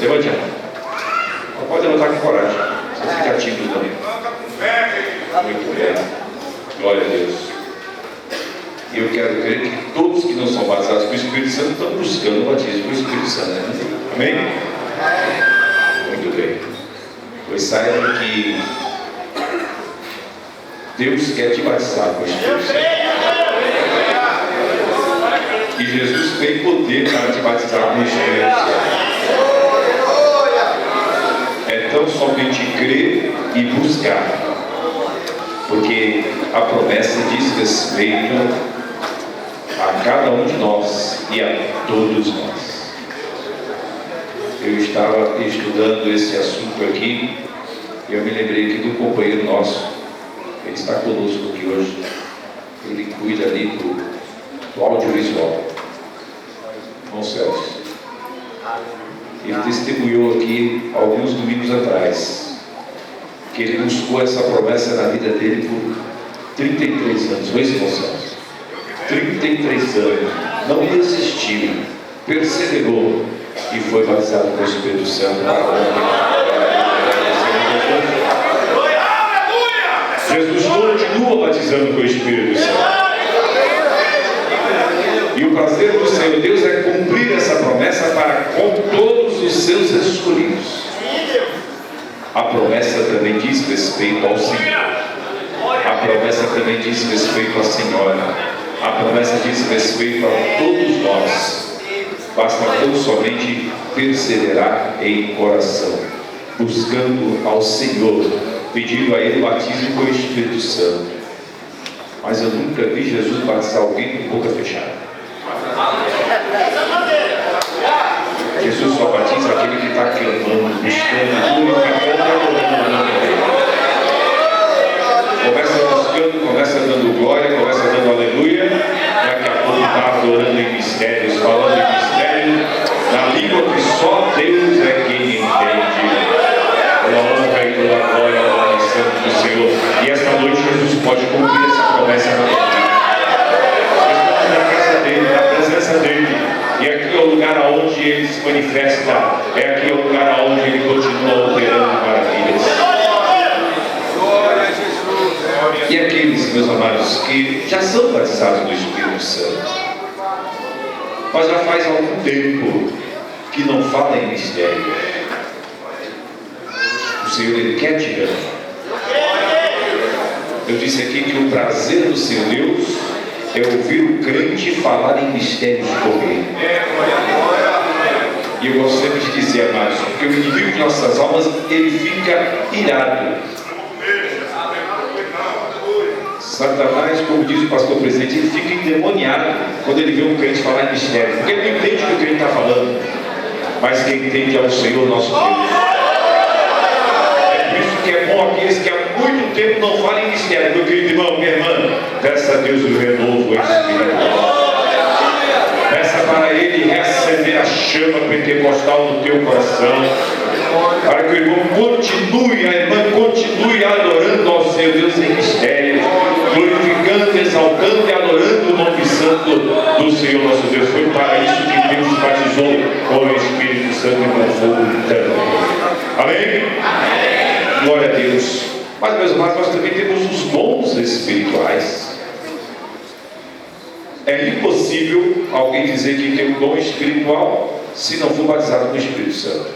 Levante a mão. Pode levantar com coragem. Você fica tímido também. Muito bem. Glória a Deus. E eu quero crer que todos que não são batizados com o Espírito Santo estão buscando o batismo com o Espírito Santo, né? Amém? Muito bem. Pois saibam que Deus quer te batizar com o Espírito Santo. E Jesus tem poder para te batizar com o Espírito Santo. É tão somente crer e buscar, porque a promessa diz respeito a cada um de nós e a todos nós. Eu estava estudando esse assunto aqui e eu me lembrei aqui do companheiro nosso. Ele está conosco aqui hoje. Ele cuida ali do audiovisual. Irmão Celso. Ele testemunhou aqui alguns domingos atrás que ele buscou essa promessa na vida dele por 33 anos. Foi isso, irmão Celso? 33 anos. Não desistiu, perseverou e foi batizado com o Espírito Santo para a honra. Jesus continua batizando com o Espírito Santo. E o prazer do Senhor Deus é cumprir essa promessa para com todos os seus escolhidos. A promessa também diz respeito ao Senhor. A promessa também diz respeito à Senhora. A promessa diz respeito a todos nós. Basta tão somente perseverar em coração, buscando ao Senhor, pedindo a Ele batismo com o Espírito Santo. Mas eu nunca vi Jesus batizar alguém com boca fechada. Jesus só batiza aquele que está clamando, buscando, glorificando e adorando o nome dele. Começa buscando, começa dando glória, começa dando aleluia. Daqui a pouco está adorando em mistérios, falando em mistério, na língua que só Deus é quem entende. Toda honra e toda glória ao nome santo do Senhor. E esta noite Jesus pode cumprir essa promessa na tua vida. Estamos na casa dele, na presença dele. E aqui é o lugar aonde ele se manifesta. É aqui o lugar aonde ele continua operando maravilhas. E aqueles, meus amados, que já são batizados no Espírito Santo, mas já faz algum tempo que não fala em mistério. O Senhor, Ele quer te ver. Eu disse aqui que o prazer do Senhor Deus é ouvir o crente falar em mistérios com Ele. E eu gosto sempre de dizer, amados, porque o inimigo de nossas almas, ele fica irado. Satanás, como diz o pastor presidente, ele fica endemoniado quando ele vê um crente falar em mistério, porque ele não entende o que o crente está falando, mas quem entende é o Senhor nosso Deus. É por isso que é bom aqueles que há muito tempo não falam em mistério. Meu querido irmão, minha irmã, peça a Deus o renovo espiritual. Peça para Ele reacender a chama pentecostal no teu coração, para que o irmão continue, a irmã continue adorando ao Senhor Deus em mistério, glorificando, exaltando e adorando o nome santo do Senhor nosso Deus. Foi para isso que Deus batizou com o Espírito Santo e com fogo também. Amém? Amém? Glória a Deus. Mas, meus amados, nós também temos os dons espirituais. É impossível alguém dizer que tem um dom espiritual se não for batizado com o Espírito Santo.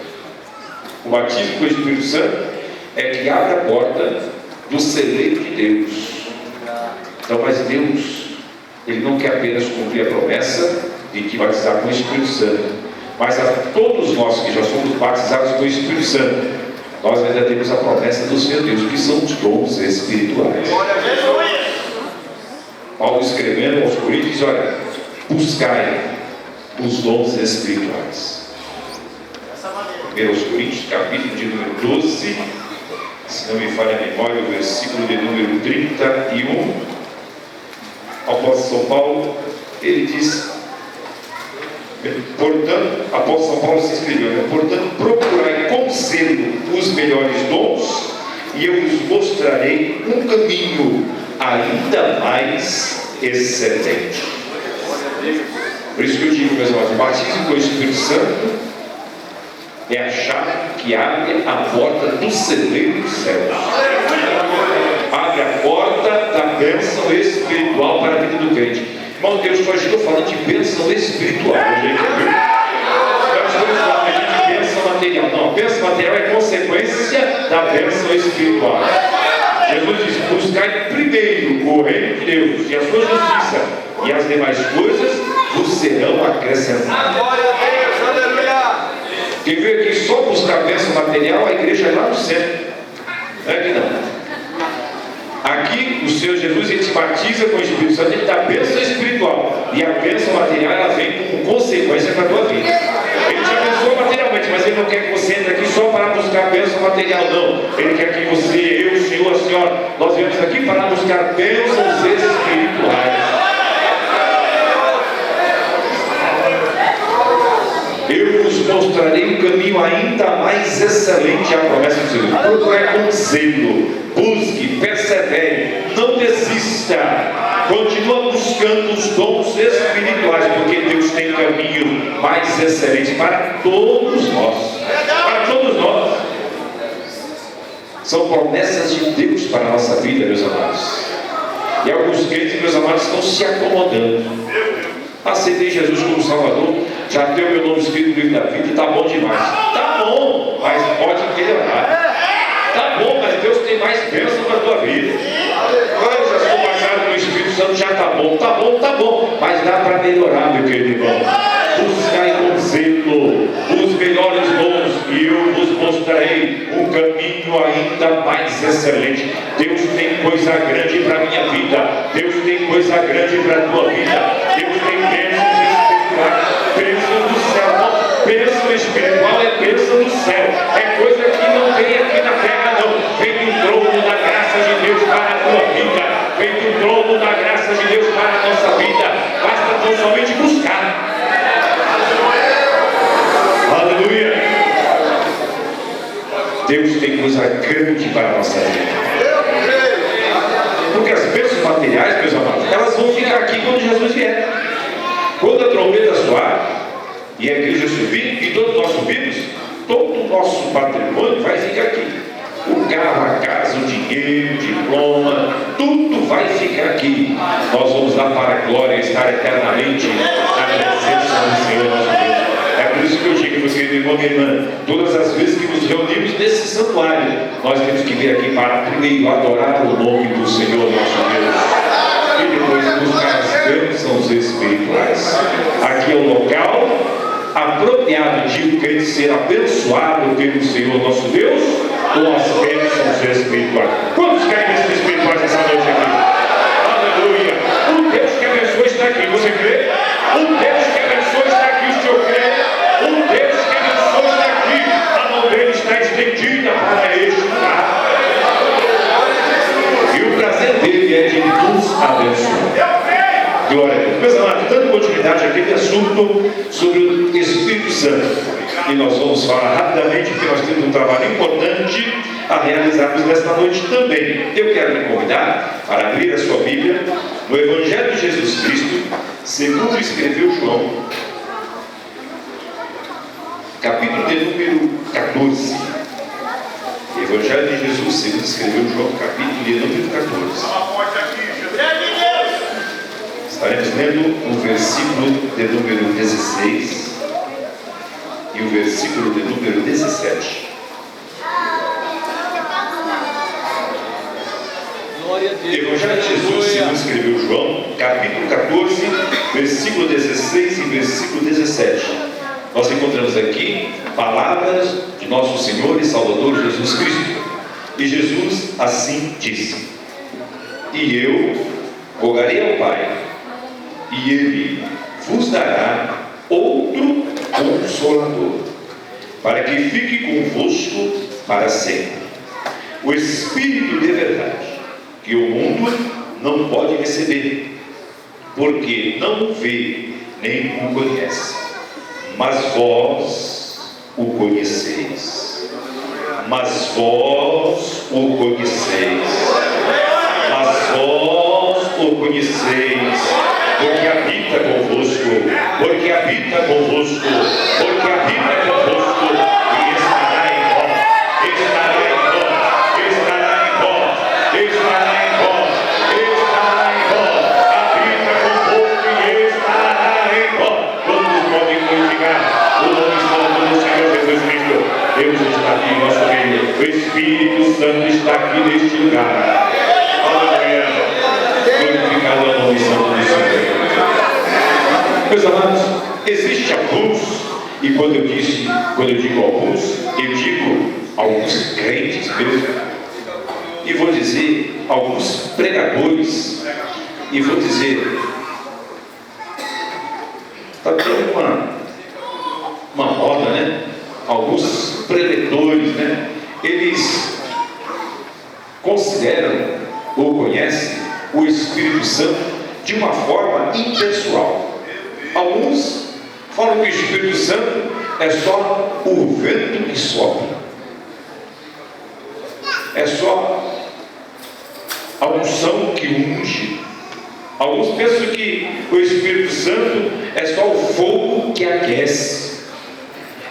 O batismo com o Espírito Santo é que abre a porta do celeiro de Deus. Então, mas Deus, Ele não quer apenas cumprir a promessa de te batizar com o Espírito Santo, mas a todos nós que já somos batizados com o Espírito Santo, nós ainda temos a promessa do Senhor Deus, que são os dons espirituais. Paulo escrevendo aos Coríntios, olha, buscai os dons espirituais. 1 Coríntios, capítulo de número 12, se não me falha a memória, o versículo de número 31, ao apóstolo São Paulo, ele diz, portanto, apóstolo São Paulo se escreveu, portanto, procurai com zelo os melhores dons, e eu vos mostrarei um caminho ainda mais excelente. Por isso que eu digo, meus irmãos, o batismo com o Espírito Santo É a chave que abre a porta do celeiro dos céus. Abre a porta da bênção espiritual para a vida do crente. Irmão Deus, hoje estou falando de bênção espiritual. Hoje aqui, viu? Nós estamos falando aqui de bênção material. Não, a bênção material é consequência da bênção espiritual. Jesus disse: buscai primeiro o reino de Deus e a sua justiça, e as demais coisas vos serão acrescentadas. Quem veio aqui só buscar bênção material, a igreja é lá no centro. Não é que não. Aqui o Senhor Jesus, ele te batiza com o Espírito Santo, ele dá bênção espiritual. E a bênção material, ela vem como consequência para a tua vida. Ele te abençoa materialmente, mas ele não quer que você entre aqui só para buscar bênção material, não. Ele quer que você, eu, o Senhor, a senhora, nós viemos aqui para buscar bênçãos espirituais. Eu vos mostrarei um caminho ainda mais excelente, a promessa do Senhor. Procure com zelo, busque, persevere, não desista, continua buscando os dons espirituais, porque Deus tem um caminho mais excelente para todos nós. Para todos nós. São promessas de Deus para a nossa vida, meus amados. E alguns crentes, meus amados, estão se acomodando. Aceitei Jesus como Salvador, já tenho meu nome escrito no livro da vida, está bom demais. Está bom, mas pode melhorar. Está bom, mas Deus tem mais bênção para a tua vida. Eu já sou marcado no Espírito Santo, já está bom, mas dá para melhorar, meu querido irmão. Buscai com zelo os melhores dons, e eu vos mostrarei um caminho ainda mais excelente. Deus tem coisa grande para a minha vida, Deus tem coisa grande para a tua vida. Deus tem bênçãos espirituais, bênçãos do céu. Bênção espiritual é bênção do céu, é coisa que não vem aqui na terra, não. Vem do trono da graça de Deus para a tua vida, vem do trono da graça de Deus para a nossa vida. Basta tão somente buscar. Aleluia. Deus tem coisa grande para a nossa vida. Porque as bênçãos materiais, meus amados, elas vão ficar aqui quando Jesus vier. Quando a trombeta soar e a igreja subir, e todos nós subimos, todo o nosso patrimônio vai ficar aqui. O carro, a casa, o dinheiro, o diploma, tudo vai ficar aqui. Nós vamos lá para a glória, estar eternamente na presença do Senhor nosso Deus. É por isso que eu digo, meu querido irmão, minha irmã, todas as vezes que nos reunimos nesse santuário, nós temos que vir aqui para primeiro adorar o nome do Senhor nosso Deus, e depois buscar as bênçãos espirituais. Aqui é o local apropriado de o crente ser abençoado pelo Senhor nosso Deus com as bênçãos espirituais. Quantos querem bênçãos espirituais essa noite aqui? Aleluia! O Deus que abençoa está aqui, você crê? O Deus que abençoa está aqui, o Senhor crê? O Deus que abençoa está aqui, a mão dele está estendida para este lugar. E o prazer dele é de nos abençoar. Glória a Deus. Meus amados, dando continuidade àquele assunto sobre o Espírito Santo. E nós vamos falar rapidamente, porque nós temos um trabalho importante a realizarmos nesta noite também. Eu quero lhe convidar para abrir a sua Bíblia no Evangelho de Jesus Cristo, segundo escreveu João, capítulo de número 14. Evangelho de Jesus, segundo escreveu João, capítulo de número 14. Estaremos lendo o versículo de número 16 e o versículo de número 17. Evangelho de Jesus, segundo escreveu João, capítulo 14, versículo 16 e versículo 17. Nós encontramos aqui palavras de nosso Senhor e Salvador Jesus Cristo. E Jesus assim disse: E eu rogarei ao Pai, e Ele vos dará outro Consolador, para que fique convosco para sempre. O Espírito de verdade, que o mundo não pode receber, porque não o vê nem o conhece. Mas vós o conheceis. Mas vós o conheceis. Mas vós o conheceis. Porque habita convosco. Porque habita convosco. Porque habita convosco. E aqui neste lugar. Aleluia. Glorificado é o nome santo do Senhor. Meus amados, existe alguns, e quando eu digo alguns, eu digo alguns crentes mesmo, e vou dizer alguns pregadores, e vou dizer, está tendo uma moda, né? Alguns preletores, né? Eles consideram ou conhecem o Espírito Santo de uma forma impessoal. Alguns falam que o Espírito Santo é só o vento que sopra, é só a unção que unge. Alguns pensam que o Espírito Santo é só o fogo que aquece,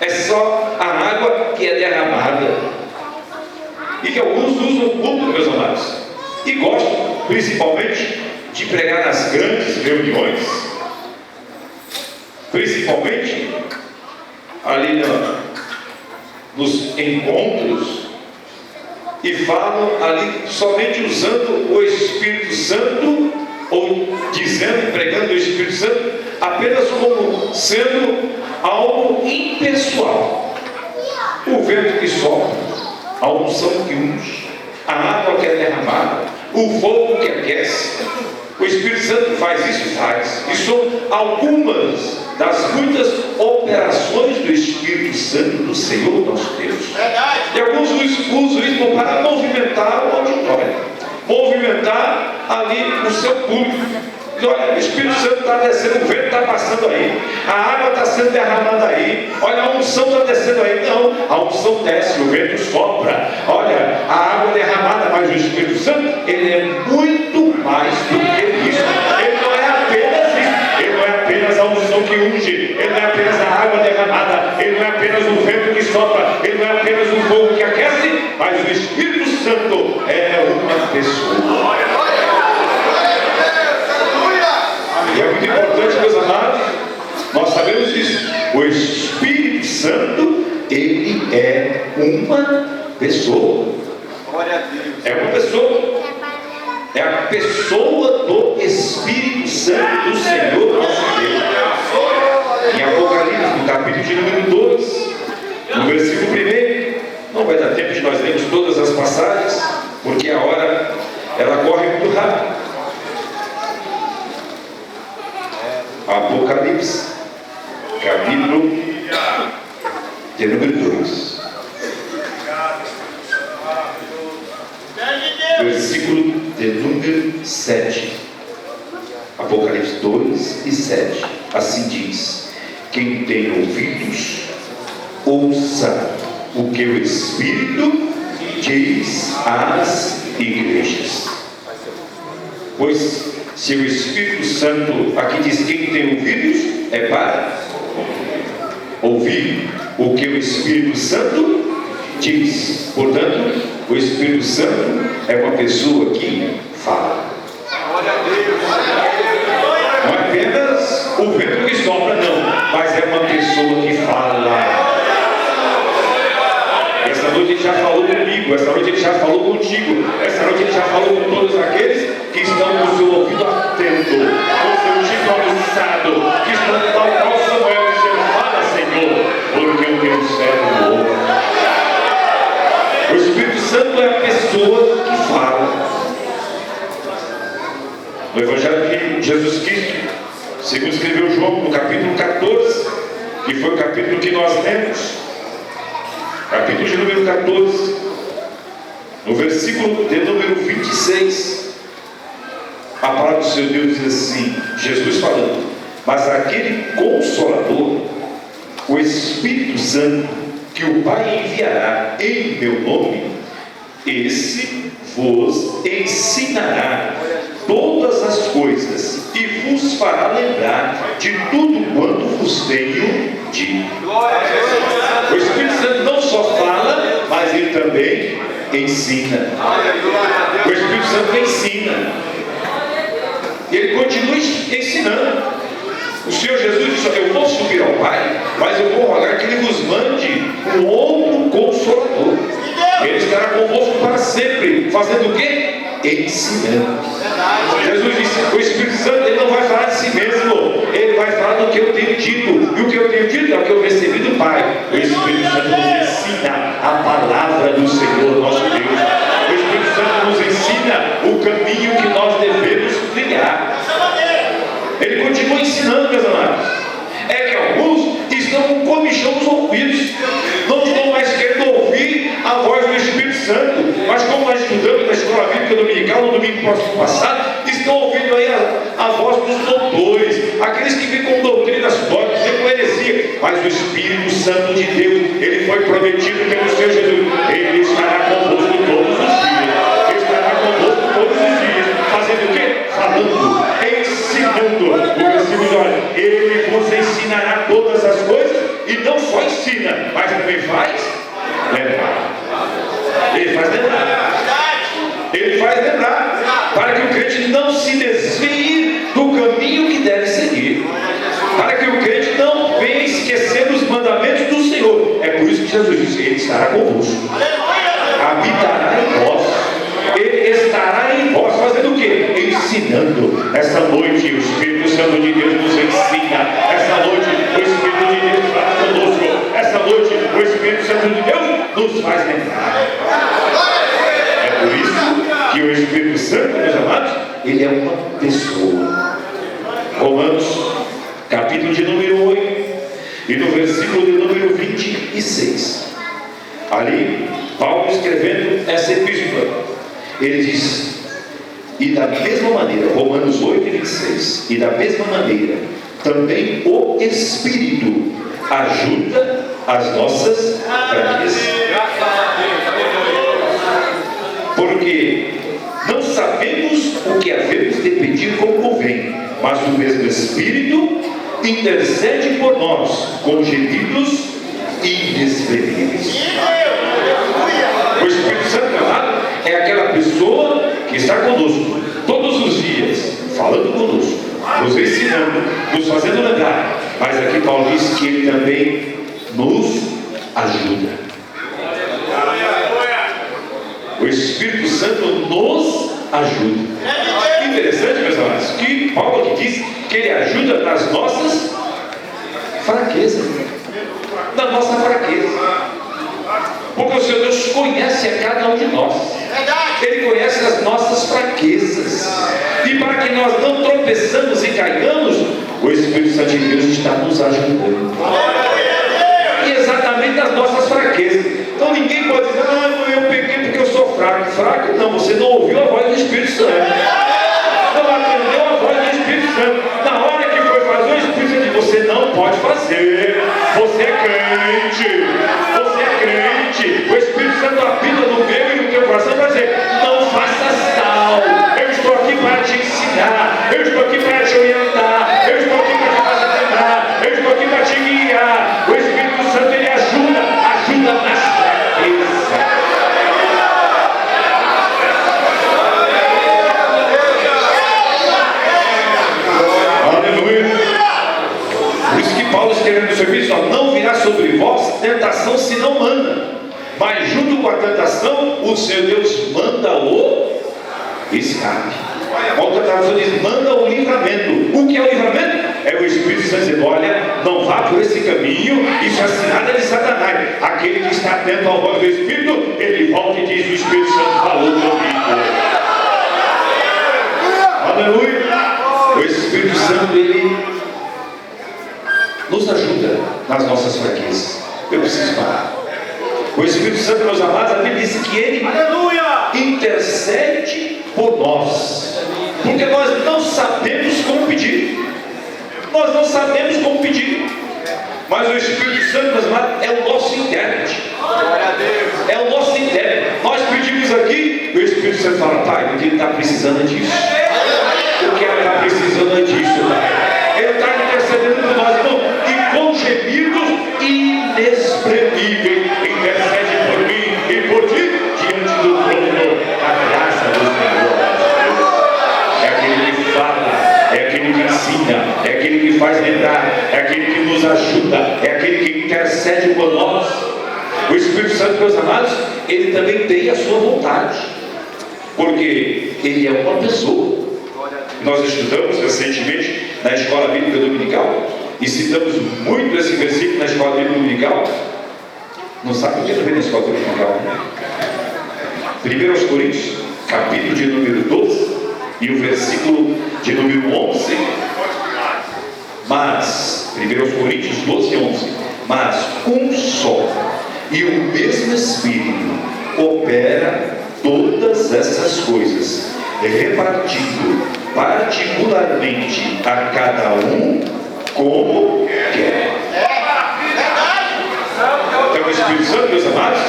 é só a água que é derramada, e que alguns usam o culto, meus amados, e gostam principalmente de pregar nas grandes reuniões, principalmente ali nos encontros, e falam ali somente usando o Espírito Santo, ou dizendo, pregando o Espírito Santo apenas como sendo algo impessoal. O vento que sopra, a unção que unge, a água que é derramada, o fogo que aquece. O Espírito Santo faz isso? Faz. E são algumas das muitas operações do Espírito Santo do Senhor nosso Deus. E alguns usam isso para movimentar o auditório, movimentar ali o seu público. E olha, o Espírito Santo está descendo, o vento está passando aí, a água está sendo derramada aí, olha, a unção está descendo aí. Não, a unção desce, o vento sopra, olha, a água é derramada, mas o Espírito Santo, ele é muito mais do que isso. Ele não é apenas isso, ele não é apenas a unção que unge, ele não é apenas a água derramada, ele não é apenas o vento que sopra, ele não é apenas o fogo que aquece, mas o Espírito Santo é uma pessoa. E é muito importante, meus amados, nós sabemos isso. O Espírito Santo, ele é uma pessoa. É uma pessoa. É a pessoa do Espírito Santo do Senhor nosso Deus. Em Apocalipse, no capítulo de número 2, no versículo 1, não vai dar tempo de nós lermos todas as passagens, porque a hora ela corre muito rápido. Apocalipse, capítulo de número 2, versículo de número 7. Apocalipse 2 e 7. Assim diz: quem tem ouvidos, ouça o que o Espírito diz às igrejas. Pois se o Espírito Santo, aqui diz quem tem ouvidos, é para ouvir o que o Espírito Santo diz. Portanto, o Espírito Santo é uma pessoa que fala. Não é apenas o vento que sopra, não, mas é uma pessoa que fala. Essa noite ele já falou comigo, essa noite ele já falou contigo, essa noite ele já falou com todos aqueles que estão com o seu ouvido atento, com o seu tipo aguçado, que estão tal qual Samuel dizendo: fala, Senhor, porque o teu servo ouve. O Espírito Santo é a pessoa que fala. No Evangelho de Jesus Cristo, segundo escreveu João, no capítulo 14, que foi o capítulo que nós lemos, capítulo de número 14, no versículo de número 26, a palavra do Senhor Deus diz assim, Jesus falando: mas aquele Consolador, o Espírito Santo, que o Pai enviará em meu nome, esse vos ensinará todas as coisas e vos fará lembrar de tudo quanto vos tenho dito. O Espírito Santo não só fala, mas ele também ensina. O Espírito Santo ensina. Ele continua ensinando. O Senhor Jesus disse: eu vou subir ao Pai, mas eu vou rogar que Ele vos mande um outro Consolador. Ele estará convosco para sempre, fazendo o quê? Ensinando. Jesus disse: o Espírito Santo ele não vai falar de si mesmo, ele vai falar do que eu tenho dito, e o que eu tenho dito é o que eu recebi do Pai. O Espírito Santo nos ensina a palavra do Senhor nosso Deus. O Espírito Santo nos ensina o caminho que nós devemos trilhar. Ele continua ensinando, meus amados. É que alguns estão com comichão nos ouvidos, não estão mais querendo ouvir a voz do Espírito Santo, mas como nós estudamos na escola bíblica dominical no domingo próximo passado, estão ouvindo aí a voz dos doutores, aqueles que ficam com doutrinas fortes, com heresia. Mas o Espírito Santo de Deus, ele foi prometido pelo Senhor Jesus, ele estará convosco todos os dias, ele estará convosco todos os dias, fazendo o quê? Falando, ensinando. O versículo diz: olha, ele vos ensinará todas as coisas, e não só ensina, mas também faz lembrar. Ele faz lembrar. Ele faz lembrar, para que o crente não se desvie do caminho que deve seguir, para que o crente não venha esquecer os mandamentos do Senhor. É por isso que Jesus disse: ele estará convosco, habitará em vós, ele estará em vós, fazendo o quê? Ensinando. Essa noite o Espírito Santo de Deus nos ensina. Essa noite o Espírito de Deus fala conosco. Essa noite o Espírito Santo de Deus nos faz lembrar. É por isso que o Espírito Santo, meus amados, ele é uma pessoa. Romanos, capítulo de número 8, e no versículo de número 26. Ali, Paulo escrevendo essa epístola, ele diz: e da mesma maneira, Romanos 8, 26, e da mesma maneira, também o Espírito ajuda as nossas fraquezas. Porque não sabemos o que havemos de pedir como convém, mas o mesmo Espírito intercede por nós com gemidos inexprimíveis. O Espírito Santo, amado, é aquela pessoa que está conosco todos os dias, falando conosco, nos ensinando, nos fazendo lembrar. Mas aqui Paulo diz que ele também nos ajuda. O Espírito Santo nos ajuda. Interessante, meus amados, que Paulo aqui diz que ele ajuda nas nossas fraquezas. Na nossa fraqueza. Porque o Senhor Deus conhece a cada um de nós. Ele conhece as nossas fraquezas. E para que nós não tropeçamos e caigamos, o Espírito Santo de Deus está nos ajudando. E exatamente nas nossas fraquezas. Então ninguém pode dizer: ah, eu pequei porque eu sou fraco. Fraco não, você não ouviu a voz do Espírito Santo. Não atendeu a voz do Espírito Santo. Na hora que foi fazer, o Espírito Santo diz: você não pode fazer. Você é crente. Você é crente. O Espírito Santo habita no meu e no teu coração para dizer: não faças tal. Eu estou aqui para te ensinar. Eu estou aqui para te orientar. Eu estou aqui para te fazer lembrar. Eu estou aqui para te guiar. O Espírito Santo, ele ajuda nas fraquezas. Aleluia. Por isso que Paulo escrevendo no seu epístola: não virá sobre vós tentação se não manda, mas junto com a tentação o Senhor Deus manda o escape. Outra tradução diz: manda o livramento. O que é o livramento? É o Espírito Santo dizendo: olha, não vá por esse caminho, isso é cilada de Satanás. Aquele que está atento ao voz do Espírito, ele volta e diz: o Espírito Santo falou comigo. Aleluia. O Espírito Santo, ele nos ajuda nas nossas fraquezas. Eu preciso parar. O Espírito Santo, meus amados, a Bíblia diz que ele, aleluia, intercede por nós, porque nós não sabemos como pedir. Nós não sabemos como pedir, mas o Espírito Santo, meus amados, é o nosso intérprete. É o nosso intérprete. Nós pedimos aqui, o Espírito Santo fala: pai, porque ele está precisando disso. Porque ela está precisando disso, pai. Ele está intercedendo por nós, irmão, e com gemidos inexprimíveis intercede por mim e por ti diante do trono da graça do Senhor. É aquele que fala, é aquele que ensina, é aquele que faz lembrar, é aquele que nos ajuda, é aquele que intercede por nós. O Espírito Santo, meus amados, ele também tem a sua vontade. porque ele é uma pessoa. Nós estudamos recentemente na Escola Bíblica Dominical e citamos muito esse versículo na Escola Bíblica Dominical. Não sabe o que não vem na Escola Bíblica Dominical, né? 1 Coríntios, capítulo de número 12 e o versículo de número 11. Mas, 1 Coríntios 12 e 11, mas um só e o mesmo Espírito opera todas essas coisas, repartindo particularmente a cada um como quer. Então o Espírito Santo, meus amados,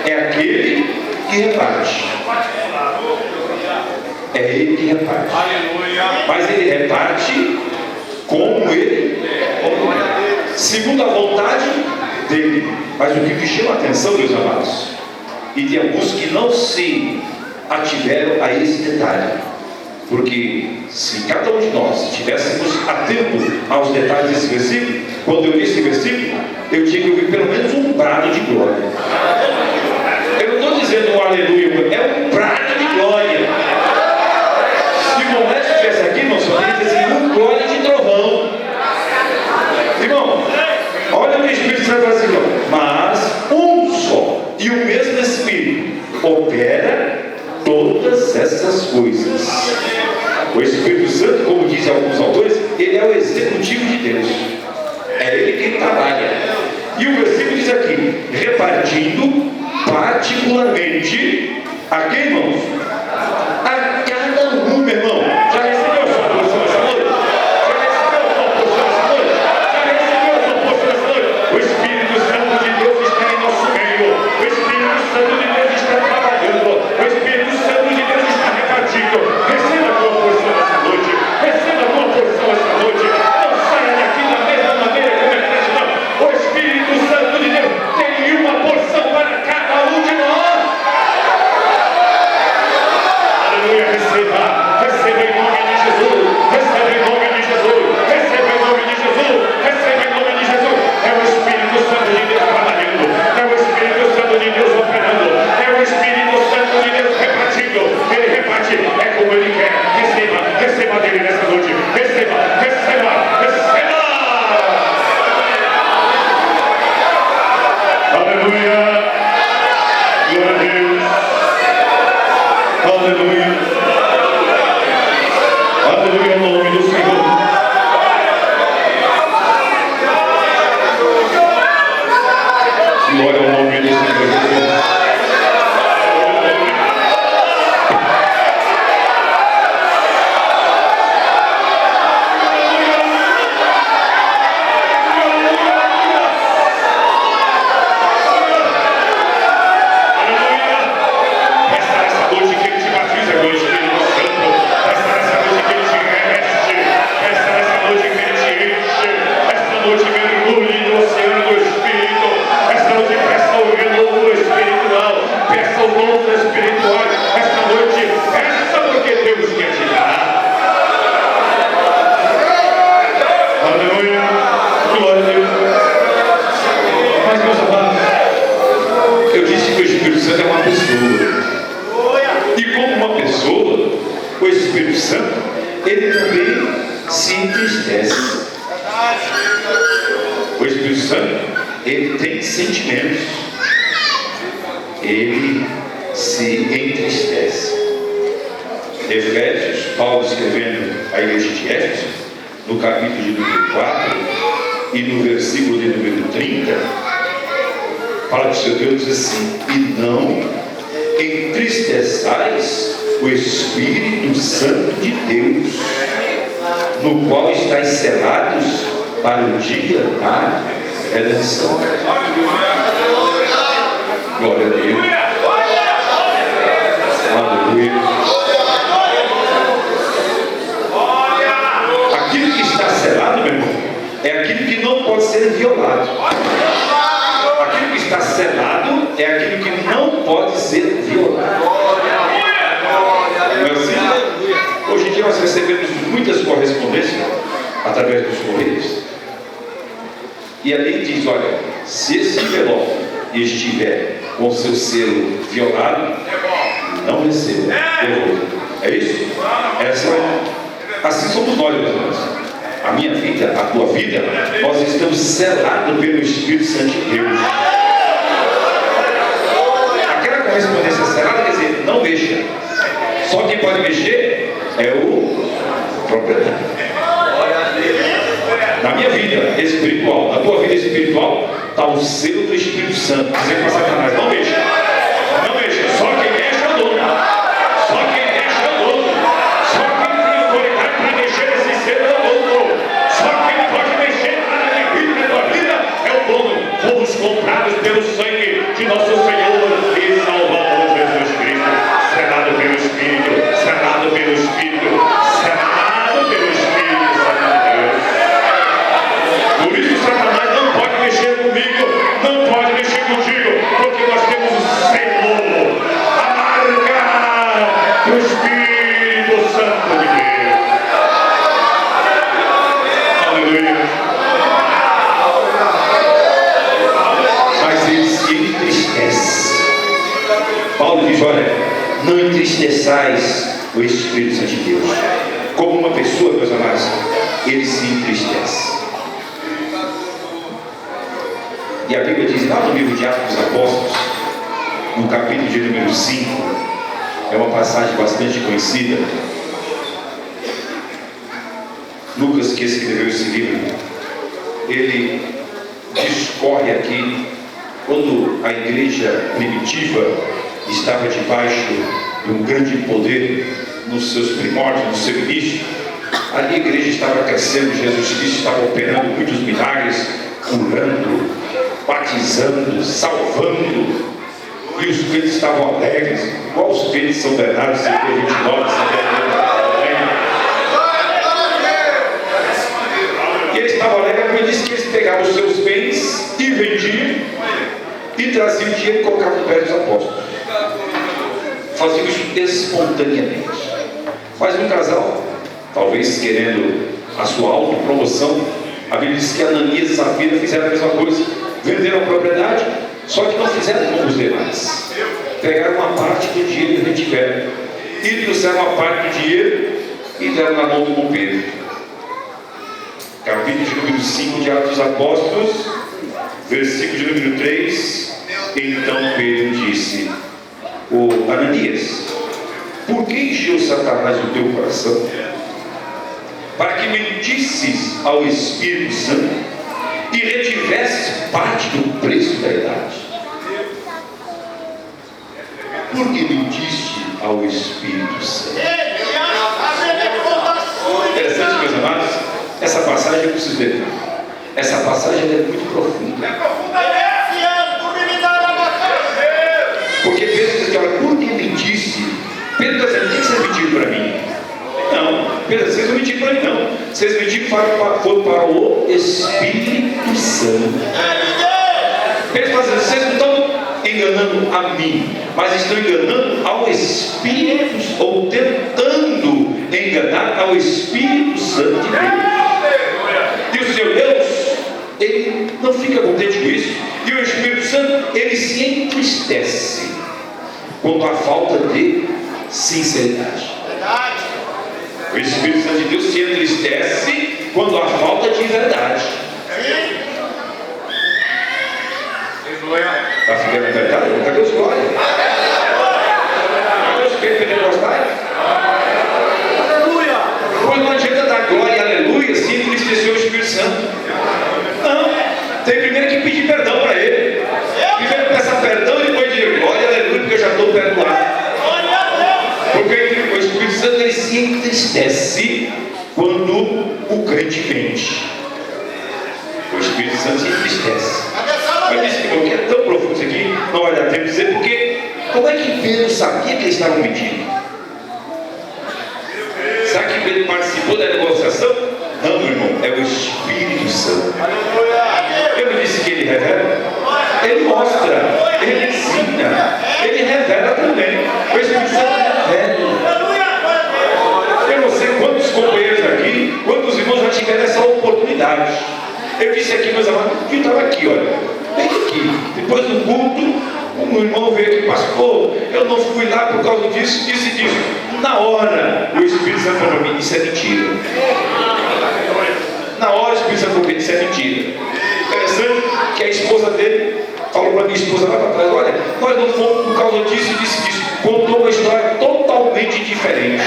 é aquele que reparte. É ele que reparte. Mas ele reparte como ele quer, segundo a vontade dele. Mas o que me chama a atenção, meus amados, e de alguns que não se ativeram a esse detalhe, porque se cada um de nós estivéssemos atento aos detalhes desse versículo, quando eu li esse versículo, eu tinha que ouvir pelo menos um brado de glória. Eu não estou dizendo um aleluia, é um brado de glória. Se o Moleque estivesse aqui, irmão, só queria dizer assim, um glória de trovão. Irmão, olha o que o Espírito Santo fala assim, mas um só e o mesmo Espírito opera todas essas coisas. O Espírito Santo, como dizem alguns autores, ele é o executivo de Deus. É ele quem trabalha. E o versículo diz aqui, repartindo particularmente a quem, irmãos? A cada um, meu irmão. Já recebeu a sua porção essa noite? Já recebeu a sua porção essa noite? Já recebeu a sua porção essa noite? O Espírito Santo de Deus está em nosso meio. O Espírito Santo de Deus está trabalhando. O Espírito Santo de Deus está repartindo. Receba a tua porção essa noite. Receba a tua porção essa noite. Não saia daqui da mesma maneira como é que não. O Espírito Santo de Deus tem uma porção para cada um de nós. Aleluia, receba. Receba em nome de Jesus. Receba em nome de Jesus. Receba em nome de Jesus. Receba em nome de Jesus. É o Espírito Santo de Deus trabalhando. É o Espírito Santo de Deus operando. É o Espírito Santo de Deus repartindo. Ele reparte. É como ele quer. Receba. Receba dele nessa noite. Receba. Receba. Receba. Aleluia. Glória a Deus. Aleluia. Aleluia, em nome do Senhor. Glória ao nome do Senhor Jesus. Ele tem sentimentos, ele se entristece. Efésios, Paulo escrevendo à igreja de Éfeso, no capítulo de número 4 e no versículo de número 30, fala que o seu Deus diz assim: e não entristeçais o Espírito Santo de Deus, no qual estáis selados para o dia da redenção. Glória a Deus. Aleluia. Aquilo que está selado, meu irmão, é aquilo que não pode ser violado. Aquilo que está selado é aquilo que não pode ser violado. Meu filho, hoje em dia nós recebemos muitas correspondências através dos correios. E ali diz: olha, se esse envelope estiver com seu selo violado, não receba, devolva. É isso? Assim somos nós, meus irmãos. A minha vida, a tua vida, nós estamos selados pelo Espírito Santo de Deus. Aquela correspondência selada quer dizer, não mexa. Só quem pode mexer é o proprietário. Na minha vida espiritual, na tua vida espiritual, está o selo do Espírito Santo. Dizer para Satanás, não mexa. Não mexa. Só quem mexe é o dono. Só quem mexe é o dono. Só quem tem autoridade para mexer nesse selo é o dono. Só quem pode mexer na minha vida e na tua vida é o dono. Fomos comprados pelo sangue de nosso Senhor e Salvador Jesus Cristo. Selado pelo Espírito. Selado pelo Espírito. Selado pelo Espírito Santo de Deus. Por isso Satanás não pode mexer comigo, não pode mexer contigo, porque nós temos o selo, a marca do Espírito Santo de Deus. Aleluia. Mas ele se entristece. Paulo diz, olha, não entristeçais o Espírito Santo de Deus. Como uma pessoa, meus amados, ele se entristece. E a Bíblia diz lá no livro de Atos dos Apóstolos, no capítulo de número 5, é uma passagem bastante conhecida. Lucas, que escreveu esse livro, ele discorre aqui, quando a igreja primitiva estava debaixo de um grande poder, nos seus primórdios, no seu início, ali a igreja estava crescendo, Jesus Cristo estava operando muitos milagres, curando, batizando, salvando, e os crentes estavam alegres, igual os crentes de São Bernardo, CP 29, e eles estavam alegres, porque ele disse que eles pegavam os seus bens e vendiam, e traziam dinheiro e colocavam no pé dos apóstolos. Faziam isso espontaneamente. Mas um casal, talvez querendo a sua autopromoção, a Bíblia diz que Ananias e Safira fizeram a mesma coisa. Venderam a propriedade, só que não fizeram como os demais. Pegaram uma parte do dinheiro que retiveram e trouxeram uma parte do dinheiro e deram na mão do bom Pedro. Capítulo de número 5 de Atos dos Apóstolos, versículo de número 3. Então Pedro disse: o Ananias, por que encheu Satanás o teu coração? Para que mentisses ao Espírito Santo e retivesse parte do preço da idade. Por que mentiste ao Espírito Santo? Interessante, meus amados, essa passagem eu preciso ver. Essa passagem é muito profunda. Porque Pedro diz, olha, por que mentiste? Pedro está dizendo, o que vocês mentiram para mim? Não, Pedro, vocês não mentiram para mim não. Vocês mentiram foi para o Espírito Santo. Pedro está dizendo, vocês não estão enganando a mim, mas estão enganando ao Espírito, ou tentando enganar ao Espírito Santo de Deus. E o seu Deus, ele não fica contente com isso. E o Espírito Santo, ele se entristece quanto à falta de sinceridade. O Espírito Santo de Deus se entristece quando há falta de verdade. Está ficando apertado? Cadê os glórias? Cadê os pentecostais? Aleluia! Pois não adianta dar glória e aleluia se entristecer o Espírito Santo. Não, tem primeiro que pedir perdão para ele. Primeiro peça perdão e depois dizer glória e aleluia, porque eu já estou perdoado. Porque o Espírito Santo ele se entristece quando o crente mente. O Espírito Santo se entristece. Mas disse que porque é tão profundo isso aqui, não vai dar tempo de dizer, porque como é que Pedro sabia que eles estavam mentindo? Será que Pedro participou da negociação? Não, meu irmão, é o Espírito Santo. Eu não disse que ele revela? Ele mostra, ele ensina, ele revela também. O Espírito Santo revela. Eu não sei quantos companheiros aqui, quantos irmãos já tiveram essa oportunidade. Eu disse aqui, meus amados, que estava aqui, olha, vem aqui, depois do culto, Um irmão veio aqui, pastor, eu não fui lá por causa disso, disso e disso. Na hora, o Espírito Santo falou para mim, isso é mentira. Na hora o Espírito Santo falou para mim, isso é mentira. Interessante que a esposa dele falou para minha esposa lá para trás, olha, nós não fomos por causa disso, disso e disso. Contou uma história totalmente diferente.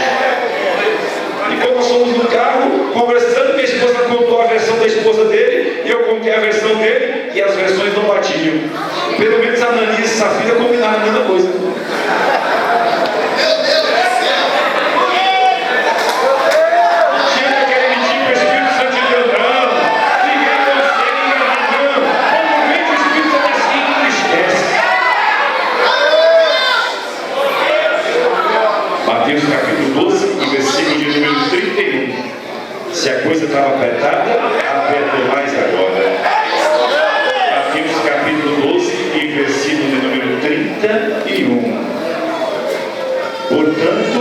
E quando nós fomos no carro, conversando, minha esposa contou a versão da esposa dele, e eu contei a versão dele, e as versões não batiam. Pelo menos a Ananias e Safira combinaram a mesma coisa. Tinha aquele mentir para o Espírito Santo de Deus, não. Ninguém consegue enganar, não. Quando vem o Espírito Santo assim, não esquece. Mateus capítulo 12, versículo de número 31. Se a coisa estava apertada, aperta mais agora. Mateus capítulo 12 e versículo de número 31. Portanto,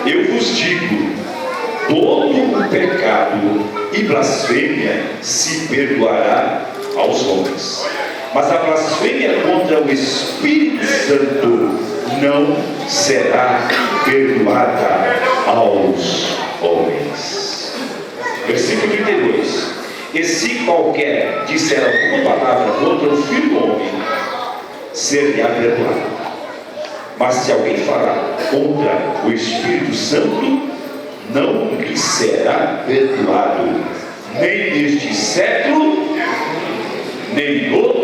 eu vos digo, todo o pecado e blasfêmia se perdoará aos homens, mas a blasfêmia contra o Espírito Santo não será perdoada aos homens. Versículo 32. E se qualquer disser alguma palavra contra o Filho do Homem, ser-lhe-á perdoado. Mas se alguém falar contra o Espírito Santo, não lhe será perdoado, nem neste século, nem no.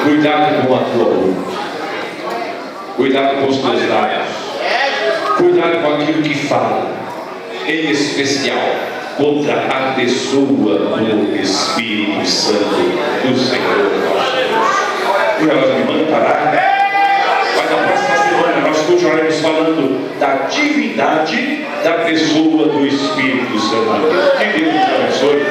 Cuidado com a tua boca. Cuidado com os teus lábios. Cuidado com aquilo que fala, em especial contra a pessoa do Espírito Santo do Senhor nosso Deus. O relógio me manda parar. Mas na próxima semana nós continuaremos falando da divindade da pessoa do Espírito Santo. Que Deus nos abençoe.